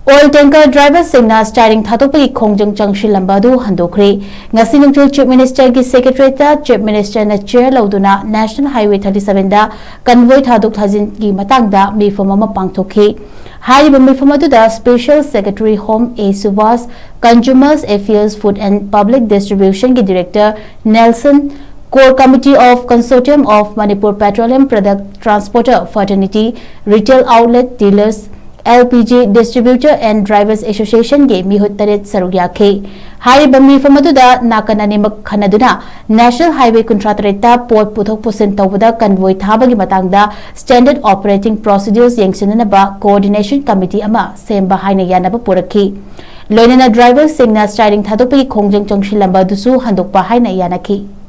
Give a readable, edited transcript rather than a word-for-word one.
Oil tanker driver Singna starting Thadokpagi Khongjang Changsinlamva du Handokkhre. Ngasi nungtul Chief Minister ki Secretary ta Chief Minister na chair lauduna National Highway 37 da convoy thadok thajin ki matangda mifam ama pangthokhi. Hariba mifam aduda Special Secretary Home A Suvas, Consumers Affairs Food and Public Distribution ki Director Nelson, Core Committee of Consortium of Manipur Petroleum Product Transporter Fraternity, Retail Outlet Dealers, LPG Distributor and Drivers Association ge mihut taret sarugya Hariba mifam aduda nakananimak khanaduna National Highway Contractorata Port Puthok Pusin tawda convoy thabagi matangda Standard Operating Procedures yengsinanaba Coordination Committee ama semba haina yanaba purakhi. Loinana driver Singna starting Thadokpagi Khongjang Changsinlamva dusu handokpa haina yanakhi.